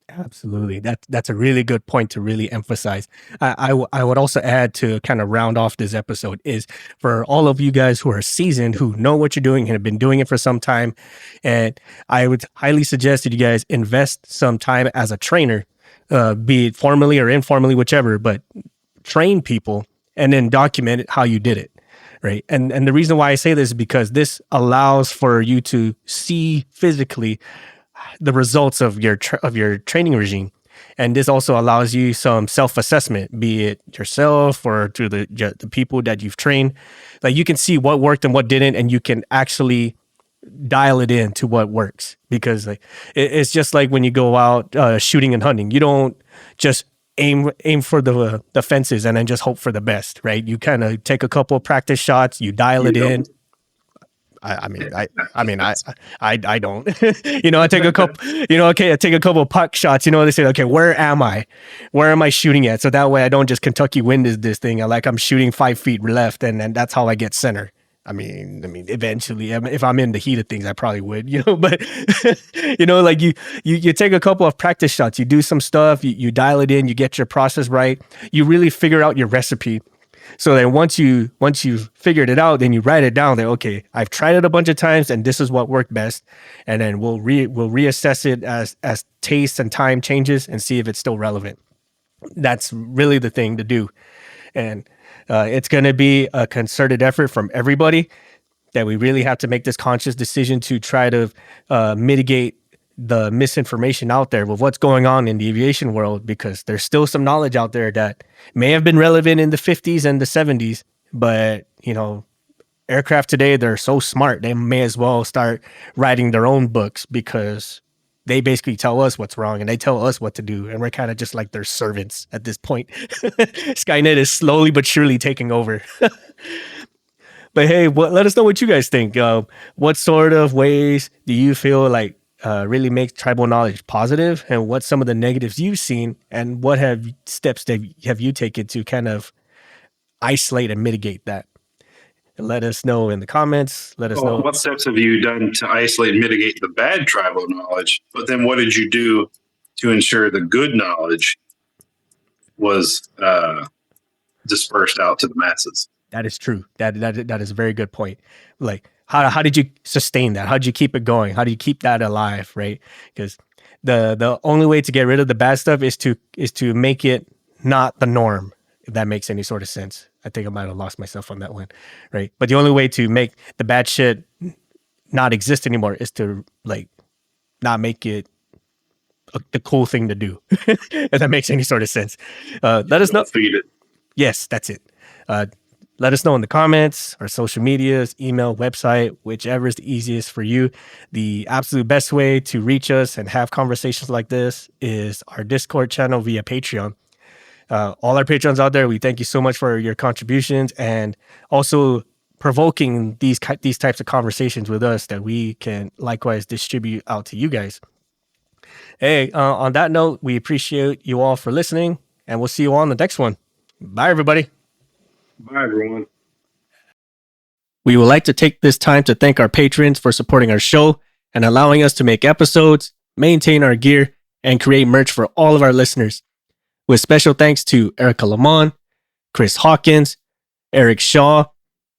Absolutely. That's a really good point to really emphasize. I would also add, to kind of round off this episode, is for all of you guys who are seasoned, who know what you're doing and have been doing it for some time. And I would highly suggest that you guys invest some time as a trainer, be it formally or informally, whichever, but train people and then document how you did it. Right. And the reason why I say this is because this allows for you to see physically the results of your training regime. And this also allows you some self-assessment, be it yourself or to the people that you've trained. Like, you can see what worked and what didn't, and you can actually dial it in to what works. Because like it's just like when you go out shooting and hunting, you don't just aim for the fences and then just hope for the best, right? You kind of take a couple of practice shots, you dial it in. I don't, I take a couple, I take a couple of puck shots, they say, okay, where am I shooting at? So that way I don't just Kentucky wind this thing. I'm shooting 5 feet left, and that's how I get center. I mean, eventually, if I'm in the heat of things, I probably would, but, like you take a couple of practice shots, you do some stuff, you dial it in, you get your process right, you really figure out your recipe. So then once you figured it out, then you write it down that, okay, I've tried it a bunch of times and this is what worked best. And then we'll reassess it as taste and time changes and see if it's still relevant. That's really the thing to do. And it's going to be a concerted effort from everybody, that we really have to make this conscious decision to try to mitigate the misinformation out there with what's going on in the aviation world, because there's still some knowledge out there that may have been relevant in the 50s and the 70s, but aircraft today, they're so smart, they may as well start writing their own books, because they basically tell us what's wrong and they tell us what to do, and we're kind of just like their servants at this point. Skynet is slowly but surely taking over. But hey, let us know what you guys think. What sort of ways do you feel like really make tribal knowledge positive, and what's some of the negatives you've seen, and what steps have you taken to kind of isolate and mitigate that? Let us know in the comments. Let us know. What steps have you done to isolate and mitigate the bad tribal knowledge? But then what did you do to ensure the good knowledge was dispersed out to the masses? That is true. That is a very good point. Like, how did you sustain that? How did you keep it going? How do you keep that alive, right? Because the only way to get rid of the bad stuff is to make it not the norm, if that makes any sort of sense. I think I might have lost myself on that one, right? But the only way to make the bad shit not exist anymore is to like not make it the cool thing to do. If that makes any sort of sense. Let us know. Feed it. Yes, that's it. Let us know in the comments, our social medias, email, website, whichever is the easiest for you. The absolute best way to reach us and have conversations like this is our Discord channel via Patreon. All our patrons out there, we thank you so much for your contributions, and also provoking these types of conversations with us that we can likewise distribute out to you guys. Hey, on that note, we appreciate you all for listening, and we'll see you all on the next one. Bye, everybody. Bye, everyone. We would like to take this time to thank our patrons for supporting our show and allowing us to make episodes, maintain our gear, and create merch for all of our listeners. With special thanks to Erica Lamont, Chris Hawkins, Eric Shaw,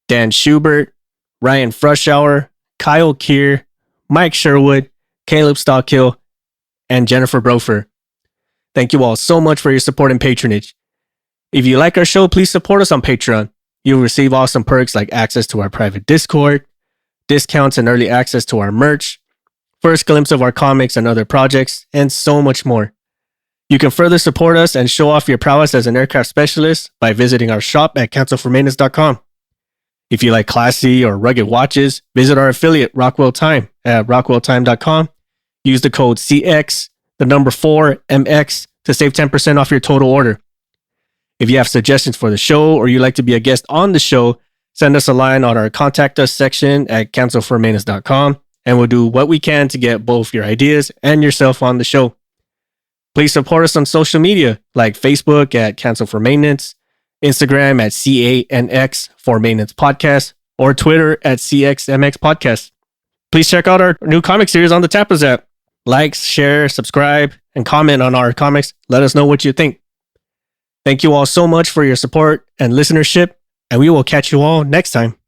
Dan Schubert, Ryan Frushauer, Kyle Keir, Mike Sherwood, Caleb Stockhill, and Jennifer Brofer. Thank you all so much for your support and patronage. If you like our show, please support us on Patreon. You'll receive awesome perks like access to our private Discord, discounts and early access to our merch, first glimpse of our comics and other projects, and so much more. You can further support us and show off your prowess as an aircraft specialist by visiting our shop at cancelformaintenance.com. If you like classy or rugged watches, visit our affiliate Rockwell Time at rockwelltime.com. Use the code CX, the number 4MX to save 10% off your total order. If you have suggestions for the show or you'd like to be a guest on the show, send us a line on our contact us section at cancelformaintenance.com, and we'll do what we can to get both your ideas and yourself on the show. Please support us on social media like Facebook at Cancel for Maintenance, Instagram at CANX for Maintenance Podcast, or Twitter at CXMX Podcast. Please check out our new comic series on the Tapas app. Like, share, subscribe, and comment on our comics. Let us know what you think. Thank you all so much for your support and listenership, and we will catch you all next time.